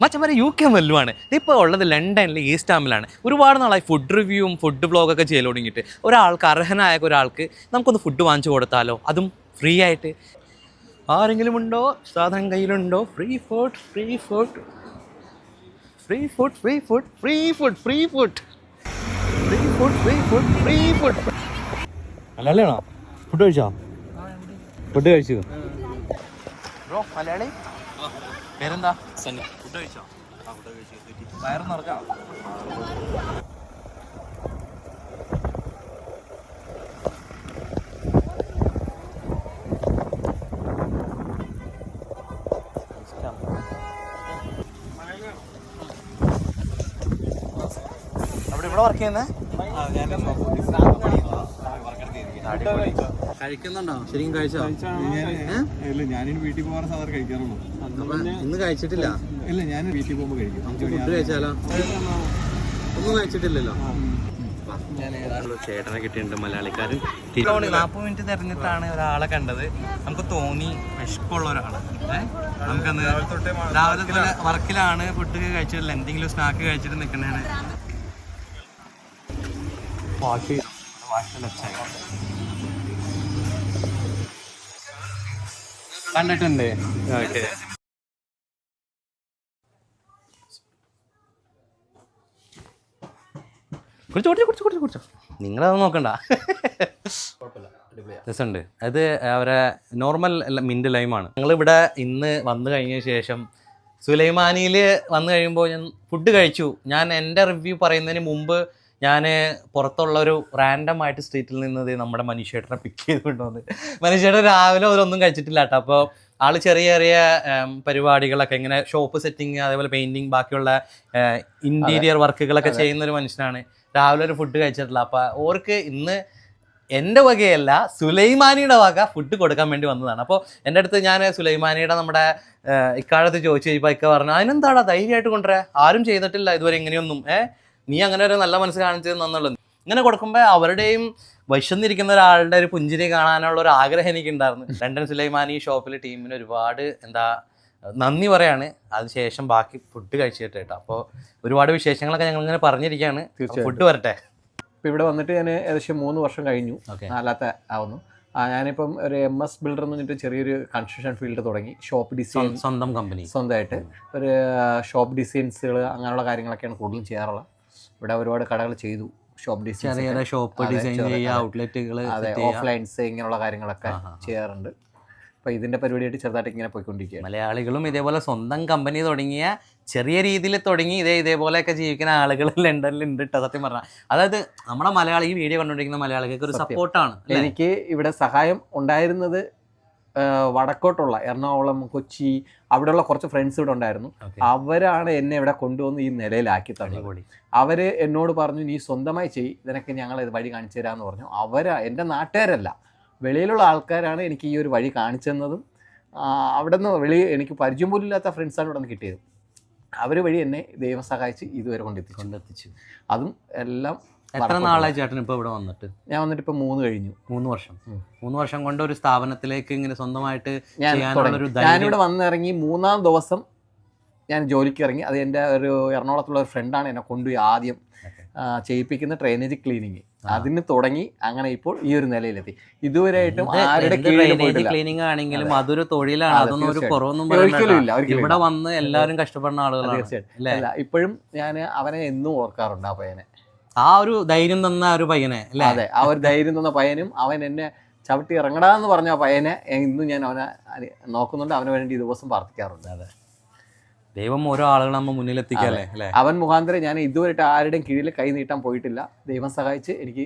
മച്ചന്മാരെ UK വല്ലുമാണ്. ഇപ്പോൾ ഉള്ളത് ലണ്ടനിലെ ഈസ്റ്റ് ഹാമിലാണ്. ഒരുപാട് നാളായി ഫുഡ് റിവ്യൂവും ഫുഡ് ബ്ലോഗൊക്കെ ചെയ്ത് തുടങ്ങിയിട്ട് ഒരാൾക്ക് അർഹനായ ഒരാൾക്ക് നമുക്കൊന്ന് ഫുഡ് വാങ്ങിച്ചു കൊടുത്താലോ, അതും ഫ്രീ ആയിട്ട്. ആരെങ്കിലും ഉണ്ടോ? സാധനം കയ്യിലുണ്ടോ? Free food free food free food free food free food free food free food free food free food. മലയാളിയാണോ? ഫുഡ് കഴിച്ചോ? ഫുഡ് കഴിച്ചു ബ്രോ. മലയാളി പേരെന്താ? സണ്ണി. ഫുഡ് കഴിച്ചോ? ഫുഡ് കഴിച്ചു. വയറൊന്നും ഇറക്കാം. ഇവിടെ വർക്ക് ചെയ്യുന്നേ കഴിക്കുന്നുണ്ടോ? ശരിക്കും കഴിച്ചോ? ഇല്ല, ഞാനിനി വീട്ടിൽ പോകാൻ സാധാരണ കഴിക്കാറുള്ളൂ. ഇന്ന് കഴിച്ചിട്ടില്ല. ഇല്ല, ഞാൻ വീട്ടിൽ പോകുമ്പോൾ കഴിക്കും. ഫുഡ് കഴിച്ചാലോ? ഒന്നും കഴിച്ചിട്ടില്ലല്ലോ. ചേട്ടനെ കിട്ടിയിട്ടുണ്ട് മലയാളിക്കാരൻ. 40 മിനിറ്റ് തിരഞ്ഞിട്ടാണ് ഒരാളെ കണ്ടത്. നമുക്ക് തോന്നി വിശപ്പുള്ള ഒരാള്. നമുക്കന്ന് രാവിലെ തൊട്ട് വർക്കിലാണ്, ഫുഡ് കഴിച്ചിട്ടില്ല, എന്തെങ്കിലും സ്നാക്ക് കഴിച്ചിട്ട് നിൽക്കണേണ്. കണ്ടിട്ടുണ്ട്. ഓക്കെ, കുടിച്ചോ. നിങ്ങളത് നോക്കണ്ട, രസമുണ്ട്. അത് അവരെ നോർമൽ മിൻറ്റ് ലൈമാണ്. ഞങ്ങളിവിടെ ഇന്ന് വന്നു കഴിഞ്ഞ ശേഷം സുലൈമാനിയിൽ വന്നു കഴിയുമ്പോൾ ഞാൻ ഫുഡ് കഴിച്ചു. ഞാൻ എൻ്റെ റിവ്യൂ പറയുന്നതിന് മുമ്പ് ഞാൻ പുറത്തുള്ളൊരു റാൻഡമായിട്ട് സ്ട്രീറ്റിൽ നിന്നത് നമ്മുടെ മനീഷേട്ടനെ പിക്ക് ചെയ്തുകൊണ്ട് വന്ന്. മനീഷേട്ടൻ രാവിലെ അവരൊന്നും കഴിച്ചിട്ടില്ല കേട്ടോ. അപ്പോൾ ആൾ ചെറിയ ചെറിയ പരിപാടികളൊക്കെ ഇങ്ങനെ ഷോപ്പ് സെറ്റിങ്, അതേപോലെ പെയിൻറ്റിങ്, ബാക്കിയുള്ള ഇൻറ്റീരിയർ വർക്കുകളൊക്കെ ചെയ്യുന്നൊരു മനുഷ്യനാണ്. രാവിലെ ഒരു ഫുഡ് കഴിച്ചിട്ടില്ല. അപ്പോൾ ഓർക്ക് ഇന്ന് എൻ്റെ വകയല്ല, സുലൈമാനിയുടെ വക ഫുഡ് കൊടുക്കാൻ വേണ്ടി വന്നതാണ്. അപ്പോൾ എൻ്റെ അടുത്ത് ഞാൻ സുലൈമാനിയുടെ നമ്മുടെ ഇക്കാലത്ത് ചോദിച്ചു കഴിഞ്ഞപ്പോൾ ഇക്ക പറഞ്ഞു, അതിനെന്താടാ ധൈര്യമായിട്ട് കൊണ്ടുവരാ, ആരും ചെയ്തിട്ടില്ല ഇതുവരെ ഇങ്ങനെയൊന്നും, നീ അങ്ങനെ ഒരു നല്ല മനസ്സ് കാണിച്ചത് നന്നുള്ളത്. ഇങ്ങനെ കൊടുക്കുമ്പോൾ അവരുടെയും വിശന്നിരിക്കുന്ന ഒരാളുടെ ഒരു പുഞ്ചിരി കാണാനുള്ള ഒരു ആഗ്രഹം എനിക്കുണ്ടായിരുന്നു. ലണ്ടൻ സുലൈമാനി ഷോപ്പിലെ ടീമിന് ഒരുപാട് നന്ദി പറയാണ്. അതിനുശേഷം ബാക്കി ഫുഡ് കഴിച്ചിട്ട് കേട്ടോ. അപ്പോൾ ഒരുപാട് വിശേഷങ്ങളൊക്കെ ഞങ്ങൾ ഇങ്ങനെ പറഞ്ഞിരിക്കുകയാണ്. ഫുഡ് വരട്ടെ. ഇപ്പം ഇവിടെ വന്നിട്ട് ഞാൻ ഏകദേശം 3 വർഷം കഴിഞ്ഞു, 4ാമത്തെ ആവുന്നു. ഞാനിപ്പം ഒരു MS ബിൽഡർ എന്ന് പറഞ്ഞിട്ട് ചെറിയൊരു കൺസ്ട്രക്ഷൻ ഫീൽഡ് തുടങ്ങി. ഷോപ്പ് ഡിസൈൻ, സ്വന്തം കമ്പനി, സ്വന്തമായിട്ട് ഒരു ഷോപ്പ് ഡിസൈൻസുകൾ അങ്ങനെയുള്ള കാര്യങ്ങളൊക്കെയാണ് കൂടുതലും ചെയ്യാറുള്ളത്. ഇവിടെ ഒരുപാട് കടകൾ ചെയ്തു, ഷോപ്പ് ഡിസൈൻ, ഷോപ്പ് ഡിസൈൻ ചെയ്യുക, ഔട്ട്ലെറ്റുകൾ, അതെ, ഓഫ്ലൈൻസ്, ഇങ്ങനെയുള്ള കാര്യങ്ങളൊക്കെ ചെയ്യാറുണ്ട്. അപ്പോൾ ഇതിൻ്റെ പരിപാടിയായിട്ട് ചെറുതായിട്ട് ഇങ്ങനെ പോയിക്കൊണ്ടിരിക്കുക. മലയാളികളും ഇതേപോലെ സ്വന്തം കമ്പനി തുടങ്ങിയ, ചെറിയ രീതിയിൽ തുടങ്ങി ഇതേപോലെയൊക്കെ ജീവിക്കുന്ന ആളുകൾ ലണ്ടനിലുണ്ട് കേട്ടോ. സത്യം പറഞ്ഞാൽ അതായത് നമ്മുടെ മലയാളി, ഈ വീഡിയോ കണ്ടുകൊണ്ടിരിക്കുന്ന മലയാളികൾക്ക് ഒരു സപ്പോർട്ടാണ്. എനിക്ക് ഇവിടെ സഹായം ഉണ്ടായിരുന്നത് വടക്കോട്ടുള്ള എറണാകുളം, കൊച്ചി, അവിടെയുള്ള കുറച്ച് ഫ്രണ്ട്സ് ഇവിടെ ഉണ്ടായിരുന്നു. അവരാണ് എന്നെ ഇവിടെ കൊണ്ടുവന്ന് ഈ നിലയിലാക്കി തന്നത്. അവർ എന്നോട് പറഞ്ഞു, നീ സ്വന്തമായി ചെയ്യ്, ഇതിനൊക്കെ ഞങ്ങൾ ഇത് വഴി കാണിച്ചു തരാമെന്ന് പറഞ്ഞു. എൻ്റെ നാട്ടുകാരല്ല, വെളിയിലുള്ള ആൾക്കാരാണ് എനിക്ക് ഈ ഒരു വഴി കാണിച്ചു തന്നതും. അവിടെ നിന്ന് എനിക്ക് പരിചയം പോലും ഇല്ലാത്ത ഫ്രണ്ട്സാണ് ഇവിടെ നിന്ന് കിട്ടിയത്. അവർ വഴി എന്നെ ദൈവം സഹായിച്ച് ഇതുവരെ കൊണ്ടെത്തിച്ചു. അതും എല്ലാം. എത്ര നാളായി ചേട്ടൻ ഇപ്പോൾ ഇവിടെ വന്നിട്ട്? ഞാൻ വന്നിട്ട് ഇപ്പോൾ 3 കഴിഞ്ഞു. 3 വർഷം. 3 വർഷം കൊണ്ട് ഒരു സ്ഥാപനത്തിലേക്ക് ഇങ്ങനെ സ്വന്തമായിട്ട് ഞാനിവിടെ വന്നിറങ്ങി 3ാം ദിവസം ഞാൻ ജോലിക്ക് ഇറങ്ങി. അത് എൻ്റെ ഒരു എറണാകുളത്തുള്ള ഒരു ഫ്രണ്ടാണ് എന്നെ കൊണ്ടുപോയി ആദ്യം ചെയ്യിപ്പിക്കുന്ന ഡ്രെയിനേജ് ക്ലീനിങ്. അതിന് തുടങ്ങി അങ്ങനെ ഇപ്പോൾ ഈ ഒരു നിലയിലെത്തി. ഇതുവരെയായിട്ടും ആരുടെ ക്ലീനിങ് ആണെങ്കിലും അതൊരു തൊഴിലാണ്, അതൊന്നും ഒരു കുറവൊന്നും ഒരിക്കലുമില്ല. ഇവിടെ വന്ന് എല്ലാവരും കഷ്ടപ്പെടുന്ന ആളുകളാണ്. തീർച്ചയായിട്ടും. ഇപ്പോഴും ഞാൻ അവനെ എന്നും ഓർക്കാറുണ്ട്, ആ പയ്യനെ, ആ ഒരു ധൈര്യം തന്ന ഒരു പയ്യനെ. അതെ, ആ ഒരു ധൈര്യം തന്ന പയ്യനും, അവൻ എന്നെ ചവിട്ടി ഇറങ്ങടാന്ന് പറഞ്ഞ ആ പയ്യനെ ഇന്നും ഞാൻ അവനെ നോക്കുന്നുണ്ട്. അവന് വേണ്ടി ദിവസം പ്രാർത്ഥിക്കാറുണ്ട്. അതെ, ദൈവം ഓരോ ആളുകൾ നമ്മൾ മുന്നിലെത്തിക്കല്ലേ അല്ലേ. അവൻ മുഖാന്തരം ഞാൻ ഇതുവരെയായിട്ട് ആരുടെയും കീഴിൽ കൈ നീട്ടാൻ പോയിട്ടില്ല. ദൈവം സഹായിച്ച് എനിക്ക്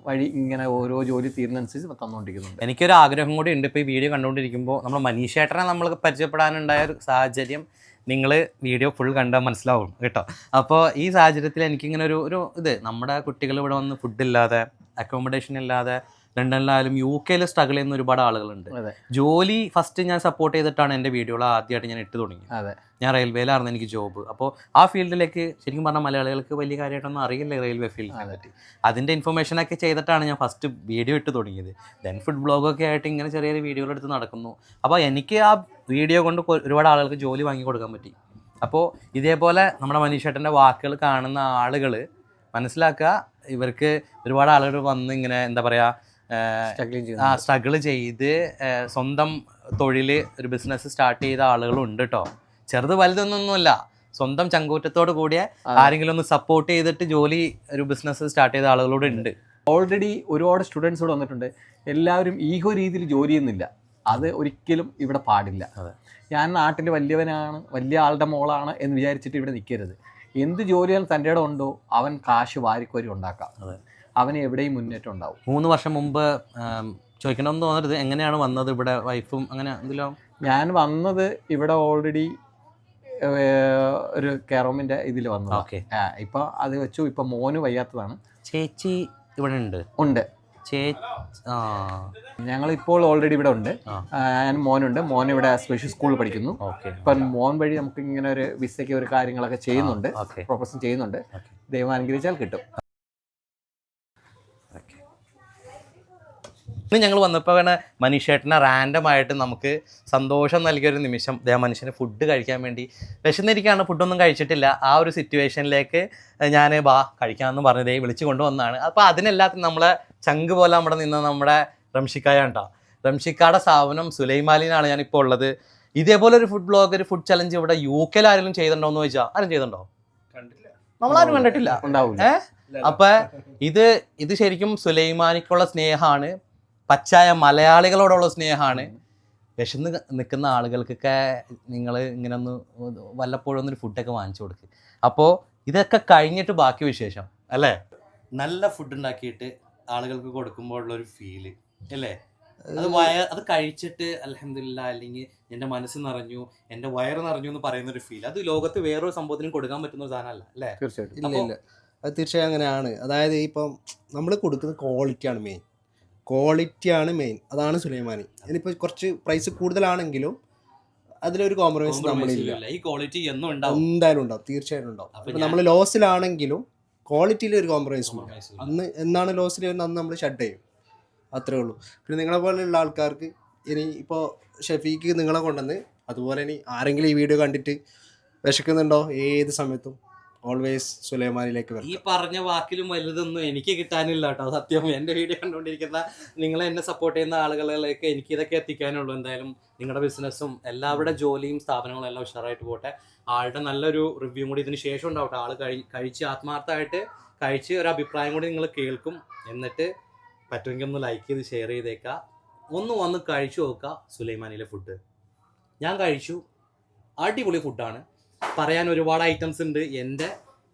വഴി ഇങ്ങനെ ഓരോ ജോലി തീരുന്നതനുസരിച്ച് തന്നുകൊണ്ടിരിക്കുന്നുണ്ട്. എനിക്കൊരു ആഗ്രഹം കൂടി ഉണ്ട്. ഇപ്പോൾ ഈ വീഡിയോ കണ്ടുകൊണ്ടിരിക്കുമ്പോൾ നമ്മൾ മനീഷേട്ടനെ നമ്മൾ പരിചയപ്പെടാനുണ്ടായ ഒരു സാഹചര്യം നിങ്ങൾ വീഡിയോ ഫുൾ കണ്ടാൽ മനസ്സിലാവും കേട്ടോ. അപ്പോൾ ഈ സാഹചര്യത്തിൽ എനിക്കിങ്ങനെ ഒരു നമ്മുടെ കുട്ടികൾ ഇവിടെ വന്ന് ഫുഡില്ലാതെ, അക്കോമഡേഷൻ ഇല്ലാതെ, ലണ്ടനിലായാലും UK സ്ട്രഗിൾ ചെയ്യുന്ന ഒരുപാട് ആളുകളുണ്ട്. ജോലി ഫസ്റ്റ് ഞാൻ സപ്പോർട്ട് ചെയ്തിട്ടാണ് എൻ്റെ വീഡിയോകൾ ആദ്യമായിട്ട് ഞാൻ ഇട്ട് തുടങ്ങി. ഞാൻ റെയിൽവേയിലായിരുന്നു എനിക്ക് ജോബ്. അപ്പോൾ ആ ഫീൽഡിലേക്ക് ശരിക്കും പറഞ്ഞാൽ മലയാളികൾക്ക് വലിയ കാര്യമായിട്ടൊന്നും അറിയില്ല റെയിൽവേ ഫീൽഡിനെ പറ്റി. അതിൻ്റെ ഇൻഫർമേഷനൊക്കെ ചെയ്തിട്ടാണ് ഞാൻ ഫസ്റ്റ് വീഡിയോ ഇട്ട് തുടങ്ങിയത്. ദെൻ ഫുഡ് ബ്ലോഗൊക്കെ ആയിട്ട് ഇങ്ങനെ ചെറിയ വീഡിയോകൾ എടുത്ത് നടക്കുന്നു. അപ്പോൾ എനിക്ക് ആ വീഡിയോ കൊണ്ട് ഒരുപാട് ആളുകൾക്ക് ജോലി വാങ്ങി കൊടുക്കാൻ പറ്റി. അപ്പോൾ ഇതേപോലെ നമ്മുടെ മനീഷേട്ടൻ്റെ വാക്കുകൾ കാണുന്ന ആളുകൾ മനസ്സിലാക്കുക, ഇവർക്ക് ഒരുപാട് ആളുകൾ വന്ന് ഇങ്ങനെ എന്താ പറയുക സ്ട്രഗിൾ ചെയ്ത് സ്വന്തം തൊഴിൽ ഒരു ബിസിനസ് സ്റ്റാർട്ട് ചെയ്ത ആളുകളുണ്ട് കേട്ടോ. ചെറുത് വലുതൊന്നൊന്നുമല്ല, സ്വന്തം ചങ്കൂറ്റത്തോട് കൂടിയ ആരെങ്കിലും ഒന്ന് സപ്പോർട്ട് ചെയ്തിട്ട് ജോലി ഒരു ബിസിനസ് സ്റ്റാർട്ട് ചെയ്ത ആളുകളോട് ഉണ്ട്. ഓൾറെഡി ഒരുപാട് സ്റ്റുഡൻസ് ഇവിടെ വന്നിട്ടുണ്ട്. എല്ലാവരും ഈഗോ രീതിയിൽ ജോലി ചെയ്യുന്നില്ല, അത് ഒരിക്കലും ഇവിടെ പാടില്ല. ഞാൻ നാട്ടിൽ വലിയവനാണ്, വലിയ ആളുടെ മോളാണ് എന്ന് വിചാരിച്ചിട്ട് ഇവിടെ നിൽക്കരുത്. എന്ത് ജോലിയാണ് തൻ്റെ ഇടം ഉണ്ടോ അവൻ കാശ് വാരിക്കോരി ഉണ്ടാക്കാം, അവന് എവിടെയും മുന്നേറ്റം ഉണ്ടാവും. 3 വർഷം മുമ്പ് ചോദിക്കണമെന്ന് തോന്നരുത്, എങ്ങനെയാണ് വന്നത് ഇവിടെ വൈഫും അങ്ങനെ എന്തെങ്കിലും? ഞാൻ വന്നത് ഇവിടെ ഓൾറെഡി ഒരു കെറോമിൻ്റെ ഇതിൽ വന്നത്. ഓക്കെ. ഇപ്പൊ അത് വെച്ചു. ഇപ്പൊ മോന് വയ്യാത്തതാണ്. ചേച്ചി ഇവിടെ ഉണ്ട്. ഞങ്ങളിപ്പോൾ ഓൾറെഡി ഇവിടെ ഉണ്ട്. ഞാൻ മോനുണ്ട്. മോൻ ഇവിടെ സ്പെഷ്യൽ സ്കൂളിൽ പഠിക്കുന്നു. ഇപ്പം മോൻ വഴി നമുക്ക് ഇങ്ങനെ ഒരു വിസയ്ക്ക് ഒരു കാര്യങ്ങളൊക്കെ ചെയ്യുന്നുണ്ട്, പ്രൊഫഷൻ ചെയ്യുന്നുണ്ട്. ദൈവം അനുഗ്രഹിച്ചാൽ കിട്ടും. ഇന്ന് ഞങ്ങൾ വന്നപ്പോൾ മനീഷേട്ടനെ റാൻഡമായിട്ട് നമുക്ക് സന്തോഷം നൽകിയൊരു നിമിഷം. മനുഷ്യന് ഫുഡ് കഴിക്കാൻ വേണ്ടി വിശന്നിരിക്കുകയാണ്, ഫുഡൊന്നും കഴിച്ചിട്ടില്ല. ആ ഒരു സിറ്റുവേഷനിലേക്ക് ഞാൻ കഴിക്കാമെന്ന് പറഞ്ഞതേ വിളിച്ചു കൊണ്ടുവന്നതാണ്. അപ്പോൾ അതിനെല്ലാത്തിനും നമ്മളെ ചങ്ക് പോലെ നമ്മുടെ നിന്ന് നമ്മുടെ റംഷിക്കായാണ് കേട്ടോ. റംഷിക്കയുടെ സ്ഥാപനം സുലൈമാനിലാണ് ഞാനിപ്പോൾ ഉള്ളത്. ഇതേപോലെ ഒരു ഫുഡ് ബ്ലോഗ്, ഒരു ഫുഡ് ചലഞ്ച് ഇവിടെ UK ആരെങ്കിലും ചെയ്തിട്ടുണ്ടോ എന്ന് ചോദിച്ചാൽ ആരും ചെയ്തിട്ടുണ്ടോ? നമ്മളാരും കണ്ടിട്ടില്ല. അപ്പൊ ഇത് ശരിക്കും സുലൈമാനിക്കുള്ള സ്നേഹമാണ്, പച്ചായ മലയാളികളോടുള്ള സ്നേഹമാണ്. വിശന്ന് നിൽക്കുന്ന ആളുകൾക്കൊക്കെ നിങ്ങൾ ഇങ്ങനെ ഒന്ന് വല്ലപ്പോഴും ഒന്നൊരു ഫുഡൊക്കെ വാങ്ങിച്ചു കൊടുക്കുക. അപ്പോൾ ഇതൊക്കെ കഴിഞ്ഞിട്ട് ബാക്കി വിശേഷം അല്ലേ? നല്ല ഫുഡ് ഉണ്ടാക്കിയിട്ട് ആളുകൾക്ക് കൊടുക്കുമ്പോൾ ഉള്ളൊരു ഫീല് അല്ലേ, അത് കഴിച്ചിട്ട് അൽഹംദുലില്ലാ അല്ലെങ്കിൽ എൻ്റെ മനസ്സ് നിറഞ്ഞു, എൻ്റെ വയറ് നിറഞ്ഞു എന്ന് പറയുന്നൊരു ഫീൽ, അത് ലോകത്ത് വേറൊരു സംഭവത്തിനും കൊടുക്കാൻ പറ്റുന്ന ഒരു സാധനമല്ല അല്ലേ? തീർച്ചയായിട്ടും. ഇല്ല, അത് തീർച്ചയായും അങ്ങനെയാണ്. അതായത് ഇപ്പം നമ്മൾ കൊടുക്കുന്ന ക്വാളിറ്റിയാണ് മെയിൻ. അതാണ് സുലൈമാനി. ഇനിയിപ്പോൾ കുറച്ച് പ്രൈസ് കൂടുതലാണെങ്കിലും അതിലൊരു കോംപ്രമൈസ് നമ്മളില്ല. ഈ ക്വാളിറ്റി എന്തായാലും ഉണ്ടാവും, തീർച്ചയായിട്ടും ഉണ്ടാവും. അപ്പോൾ നമ്മൾ ലോസിലാണെങ്കിലും ക്വാളിറ്റിയിൽ ഒരു കോംപ്രമൈസ് ഉണ്ടാവും. അന്ന് എന്നാണ് ലോസിൽ വരുന്നത് അന്ന് നമ്മൾ ഷട്ട് ചെയ്യും, അത്രേ ഉള്ളൂ. പിന്നെ നിങ്ങളെ പോലെയുള്ള ആൾക്കാർക്ക് ഇനി ഇപ്പോൾ ഷഫീക്ക് നിങ്ങളെ കൊണ്ടുവന്ന്, അതുപോലെ ഇനി ആരെങ്കിലും ഈ വീഡിയോ കണ്ടിട്ട് വിശക്കുന്നുണ്ടോ, ഏത് സമയത്തും ഓൾവേസ് സുലൈമാനിലേക്ക് വരും. ഈ പറഞ്ഞ വാക്കിലും വലുതൊന്നും എനിക്ക് കിട്ടാനില്ല കേട്ടോ. സത്യം, എൻ്റെ വീഡിയോ കണ്ടുകൊണ്ടിരിക്കുന്ന നിങ്ങളെ എന്നെ സപ്പോർട്ട് ചെയ്യുന്ന ആളുകളിലേക്ക് എനിക്ക് ഇതൊക്കെ എത്തിക്കാനുള്ളൂ. എന്തായാലും നിങ്ങളുടെ ബിസിനസ്സും എല്ലാവരുടെ ജോലിയും സ്ഥാപനങ്ങളും എല്ലാം ഉഷാറായിട്ട് പോട്ടെ. ആളുടെ നല്ലൊരു റിവ്യൂ കൂടി ഇതിന് ശേഷം ഉണ്ടാവട്ടെ. ആൾ കഴിച്ച് ആത്മാർത്ഥമായിട്ട് കഴിച്ച് ഒരു അഭിപ്രായം കൂടി നിങ്ങൾ കേൾക്കും. എന്നിട്ട് പറ്റുമെങ്കിൽ ഒന്ന് ലൈക്ക് ചെയ്ത് ഷെയർ ചെയ്തേക്കുക. വന്ന് കഴിച്ചു നോക്കുക സുലൈമാനിലെ ഫുഡ്. ഞാൻ കഴിച്ചു, അടിപൊളി ഫുഡാണ്. പറയാൻ ഒരുപാട് ഐറ്റംസ് ഉണ്ട്.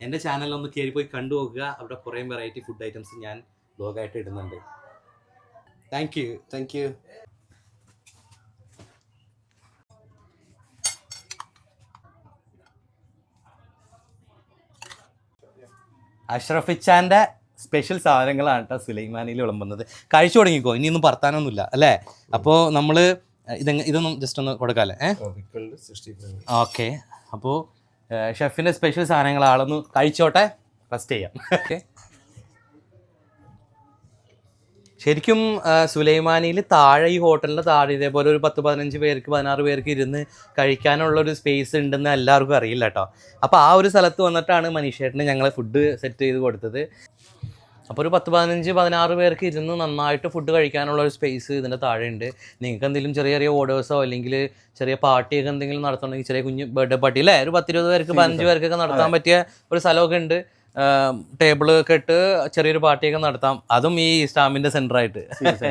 എൻ്റെ ചാനലൊന്ന് കയറി പോയി കണ്ടു നോക്കുക. അവിടെ കുറേ വെറൈറ്റി ഫുഡ് ഐറ്റംസ് ഞാൻ ബ്ലോഗായിട്ട് ഇടുന്നുണ്ട്. Thank you. അഷ്റഫിച്ചാൻ്റെ സ്പെഷ്യൽ സാധനങ്ങളാണ് കേട്ടോ സുലൈമാനിയിൽ വിളമ്പുന്നത്. കഴിച്ചു തുടങ്ങിക്കോ, ഇനിയൊന്നും പറത്താനൊന്നുമില്ല അല്ലേ? അപ്പോൾ നമ്മൾ ഇതൊന്നും ജസ്റ്റ് ഒന്ന് കൊടുക്കാമല്ലേ? ഓക്കെ. അപ്പോൾ ഷെഫിൻ്റെ സ്പെഷ്യൽ സാധനങ്ങൾ ആളൊന്ന് കഴിച്ചോട്ടെ, റെസ്റ്റ് ചെയ്യാം. ഓക്കെ. ശരിക്കും സുലൈമാനിയിൽ താഴെ, ഈ ഹോട്ടലിൻ്റെ താഴെ ഇതേപോലെ ഒരു 10-15 പേർക്ക് 16 പേർക്ക് ഇരുന്ന് കഴിക്കാനുള്ളൊരു സ്പേസ് ഉണ്ടെന്ന് എല്ലാവർക്കും അറിയില്ല കേട്ടോ. അപ്പോൾ ആ ഒരു സ്ഥലത്ത് വന്നിട്ടാണ് മനീഷേട്ടന് ഞങ്ങൾ ഫുഡ് സെറ്റ് ചെയ്ത് കൊടുത്തത്. അപ്പോൾ ഒരു 10-15-16 പേർക്ക് ഇരുന്ന് നന്നായിട്ട് ഫുഡ് കഴിക്കാനുള്ള ഒരു സ്പേസ് ഇതിൻ്റെ താഴെ ഉണ്ട്. നിങ്ങൾക്ക് എന്തെങ്കിലും ചെറിയ ഓർഡേഴ്സോ അല്ലെങ്കിൽ ചെറിയ പാർട്ടിയൊക്കെ എന്തെങ്കിലും നടത്തണമെങ്കിൽ, ചെറിയ കുഞ്ഞ് ബർത്ത്ഡേ പാർട്ടി അല്ലേ, ഒരു 10-20 പേർക്ക് 15 പേർക്കൊക്കെ നടത്താൻ പറ്റിയ ഒരു സ്ഥലമൊക്കെ ഉണ്ട്. ടേബിളൊക്കെ ഇട്ട് ചെറിയൊരു പാർട്ടിയൊക്കെ നടത്താം, അതും ഈ സ്റ്റാമ്പിൻ്റെ സെൻ്ററായിട്ട്.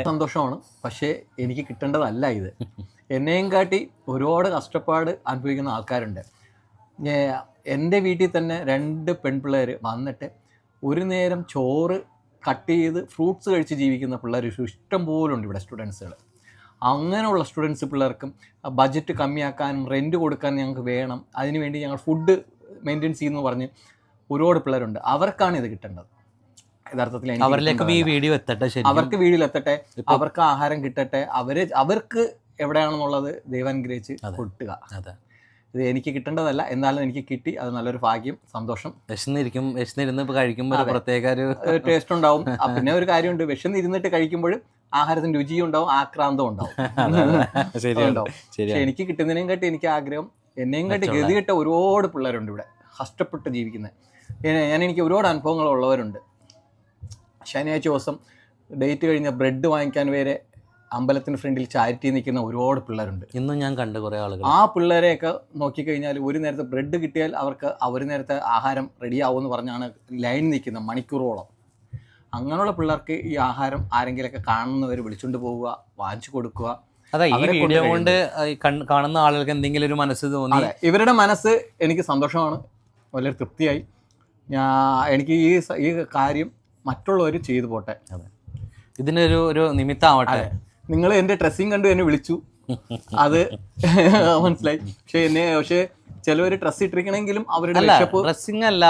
സന്തോഷമാണ്. പക്ഷേ എനിക്ക് കിട്ടേണ്ടതല്ല ഇത്. എന്നെയും കാട്ടി ഒരുപാട് കഷ്ടപ്പാട് അനുഭവിക്കുന്ന ആൾക്കാരുണ്ട്. എൻ്റെ വീട്ടിൽ തന്നെ 2 പെൺപിള്ളേർ വന്നിട്ട് ഒരു നേരം ചോറ് കട്ട് ചെയ്ത് ഫ്രൂട്ട്സ് കഴിച്ച് ജീവിക്കുന്ന പിള്ളേർ ഇഷ്ടം പോലും ഉണ്ട് ഇവിടെ, സ്റ്റുഡൻസുകൾ. അങ്ങനെയുള്ള പിള്ളേർക്കും ബഡ്ജറ്റ് കമ്മിയാക്കാനും റെൻറ്റ് കൊടുക്കാനും ഞങ്ങൾക്ക് വേണം, അതിനുവേണ്ടി ഞങ്ങൾ ഫുഡ് മെയിൻറ്റെയിൻ ചെയ്യുന്നു പറഞ്ഞ് ഒരുപാട് പിള്ളേരുണ്ട്. അവർക്കാണ് ഇത് കിട്ടേണ്ടത്. യഥാർത്ഥത്തിൽ അവരിലേക്ക് ഈ വീഡിയോ എത്തട്ടെ, അവർക്ക് വീഡിയോയിൽ എത്തട്ടെ, അവർക്ക് ആഹാരം കിട്ടട്ടെ, അവർക്ക് എവിടെയാണെന്നുള്ളത് ദൈവാനുഗ്രഹിച്ച് കൊടുക്കുക. ഇത് എനിക്ക് കിട്ടേണ്ടതല്ല, എന്നാലും എനിക്ക് കിട്ടി, അത് നല്ലൊരു ഭാഗ്യം, സന്തോഷം. വിശന്നിരുന്ന് കഴിക്കുമ്പോൾ പ്രത്യേക ഒരു ടേസ്റ്റ് ഉണ്ടാവും. പിന്നെ ഒരു കാര്യമുണ്ട്, വിശന്നിരുന്നിട്ട് കഴിക്കുമ്പോൾ ആഹാരത്തിന് രുചിയും ഉണ്ടാവും, ആക്രാന്തവും ഉണ്ടാവും. പക്ഷെ എനിക്ക് കിട്ടുന്നതിനെയും കാട്ടി എനിക്ക് ആഗ്രഹം എന്നെയും കാട്ടി ഗതികെട്ട ഒരുപാട് പിള്ളേരുണ്ട് ഇവിടെ കഷ്ടപ്പെട്ട് ജീവിക്കുന്നത്. എനിക്ക് ഒരുപാട് അനുഭവങ്ങൾ ഉള്ളവരുണ്ട്. ശനിയാഴ്ച ദിവസം ഡേറ്റ് കഴിഞ്ഞ ബ്രെഡ് വാങ്ങിക്കാൻ വരെ അമ്പലത്തിന് ഫ്രണ്ടിൽ ചാരിറ്റി നിൽക്കുന്ന ഒരുപാട് പിള്ളേരുണ്ട്. ഇന്നും ഞാൻ കണ്ട് കുറേ ആളുകൾ. ആ പിള്ളേരെയൊക്കെ നോക്കിക്കഴിഞ്ഞാൽ ഒരു നേരത്തെ ബ്രെഡ് കിട്ടിയാൽ അവർക്ക് ഒരു നേരത്തെ ആഹാരം റെഡിയാവുമെന്ന് പറഞ്ഞാണ് ലൈൻ നിൽക്കുന്നത് മണിക്കൂറോളം. അങ്ങനെയുള്ള പിള്ളേർക്ക് ഈ ആഹാരം ആരെങ്കിലുമൊക്കെ കാണുന്നവർ വിളിച്ചുകൊണ്ട് പോവുക, വാങ്ങിച്ചു കൊടുക്കുക. അതെ, ഈ വീഡിയോ കൊണ്ട് കാണുന്ന ആളുകൾക്ക് എന്തെങ്കിലും ഒരു മനസ്സ് തോന്നി. ഇവരുടെ മനസ്സ് എനിക്ക് സന്തോഷമാണ്, വളരെ തൃപ്തിയായി. എനിക്ക് ഈ കാര്യം മറ്റുള്ളവർ ചെയ്തു പോട്ടെ. അതെ, ഇതിനൊരു നിമിത്തമാവട്ടെ. നിങ്ങൾ എൻ്റെ ഡ്രസ്സിങ് കണ്ടു എന്നെ വിളിച്ചു, അത് മനസ്സിലായി. പക്ഷേ ചിലവർ ഡ്രസ്സ് ഇട്ടിരിക്കണമെങ്കിലും അവരുടെ ഡ്രസ്സിങ് അല്ല,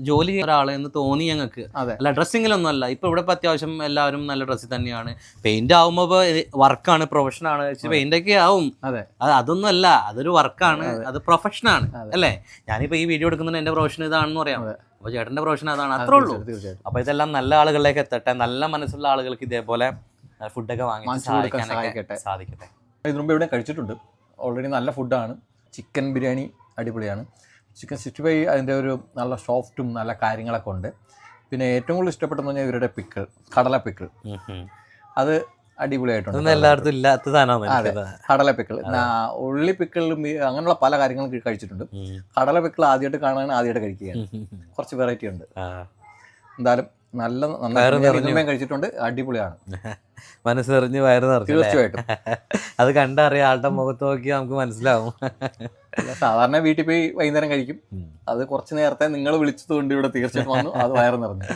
ജോലി ചെയ്യുന്ന ഒരാൾ എന്ന് തോന്നി ഞങ്ങൾക്ക്. അല്ല, ഡ്രസ്സിങ്ങിലൊന്നും അല്ല. ഇപ്പൊ ഇവിടെ അത്യാവശ്യം എല്ലാവരും നല്ല ഡ്രസ്സിൽ തന്നെയാണ്. പെയിന്റ് ആവുമ്പോ വർക്കാണ്, പ്രൊഫഷനാണ്. പെയിന്റ് ഒക്കെ ആവും, അതൊന്നും അല്ല, അതൊരു വർക്കാണ്, അത് പ്രൊഫഷനാണ് അല്ലേ. ഞാനിപ്പോ ഈ വീഡിയോ എടുക്കുന്നത് എന്റെ പ്രൊഫഷൻ ഇതാണെന്ന് പറയാം. അപ്പൊ ചേട്ടന്റെ പ്രൊഫഷൻ അതാണ്, അത്രേ ഉള്ളൂ. അപ്പൊ ഇതെല്ലാം നല്ല ആളുകളിലേക്ക് എത്തട്ടെ, നല്ല മനസ്സുള്ള ആളുകൾക്ക് ഇതേപോലെ ഫുഡൊക്കെ വാങ്ങി സാധിക്കട്ടെ. ഇതിനു മുമ്പ് ഇവിടെ കഴിച്ചിട്ടുണ്ട്, ഓൾറെഡി നല്ല ഫുഡാണ്. ചിക്കൻ ബിരിയാണി അടിപൊളിയാണ്. ചിക്കൻ 65 അതിൻ്റെ ഒരു നല്ല സോഫ്റ്റും നല്ല കാര്യങ്ങളൊക്കെ ഉണ്ട്. പിന്നെ ഏറ്റവും കൂടുതൽ ഇഷ്ടപ്പെട്ടെന്ന് പറഞ്ഞാൽ ഇവരുടെ പിക്കിൾ, കടല പിക്കിൾ, അത് അടിപൊളിയായിട്ടുണ്ട്. എല്ലായിടത്തും ഇല്ലാത്ത സാധനമാണ്. അതെ, കടല പിക്കിൾ. ഉള്ളി പിക്കിളും അങ്ങനെയുള്ള പല കാര്യങ്ങളും കഴിച്ചിട്ടുണ്ട്. കടല പിക്കിൾ ആദ്യമായിട്ട് കാണാൻ, ആദ്യമായിട്ട് കഴിക്കുകയാണ്. കുറച്ച് വെറൈറ്റി ഉണ്ട്. എന്തായാലും നന്നായി കഴിച്ചിട്ടുണ്ട്, അടിപൊളിയാണ്. മനസ്സെറിഞ്ഞ് വയറ് നിറഞ്ഞു. തീർച്ചയായിട്ടും അത് കണ്ടറിയാം, ആളുടെ മുഖത്ത് നോക്കി നമുക്ക് മനസ്സിലാവും. സാധാരണ വീട്ടിൽ പോയി വൈകുന്നേരം കഴിക്കും, അത് കുറച്ച് നേരത്തെ നിങ്ങൾ വിളിച്ചതുകൊണ്ട് ഇവിടെ തീർച്ചയായിട്ടും വന്നു, അത് വയറ് നിറഞ്ഞു.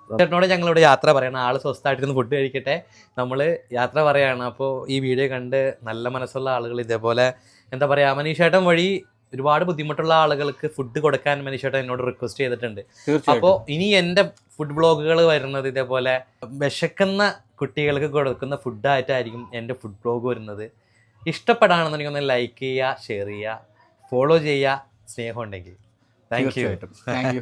ചേട്ടനോട് ഞങ്ങളിവിടെ യാത്ര പറയണം, ആള് സ്വസ്ഥമായിട്ടിരുന്ന് ഫുഡ് കഴിക്കട്ടെ, നമ്മൾ യാത്ര പറയാണ്. അപ്പോൾ ഈ വീഡിയോ കണ്ട് നല്ല മനസ്സുള്ള ആളുകൾ ഇതേപോലെ എന്താ പറയുക, മനീഷേട്ടൻ വഴി ഒരുപാട് ബുദ്ധിമുട്ടുള്ള ആളുകൾക്ക് ഫുഡ് കൊടുക്കാൻ മനീഷേട്ടൻ എന്നോട് റിക്വസ്റ്റ് ചെയ്തിട്ടുണ്ട്. അപ്പോൾ ഇനി എൻ്റെ ഫുഡ് ബ്ലോഗുകൾ വരുന്നത് ഇതേപോലെ വിശക്കുന്ന കുട്ടികൾക്ക് കൊടുക്കുന്ന ഫുഡായിട്ടായിരിക്കും എൻ്റെ ഫുഡ് ബ്ലോഗ് വരുന്നത്. ഇഷ്ടപ്പെടാണെന്നുണ്ടെങ്കിൽ ഒന്ന് ലൈക്ക് ചെയ്യുക, ഷെയർ ചെയ്യുക, ഫോളോ ചെയ്യുക, സ്നേഹം ഉണ്ടെങ്കിൽ. Thank you.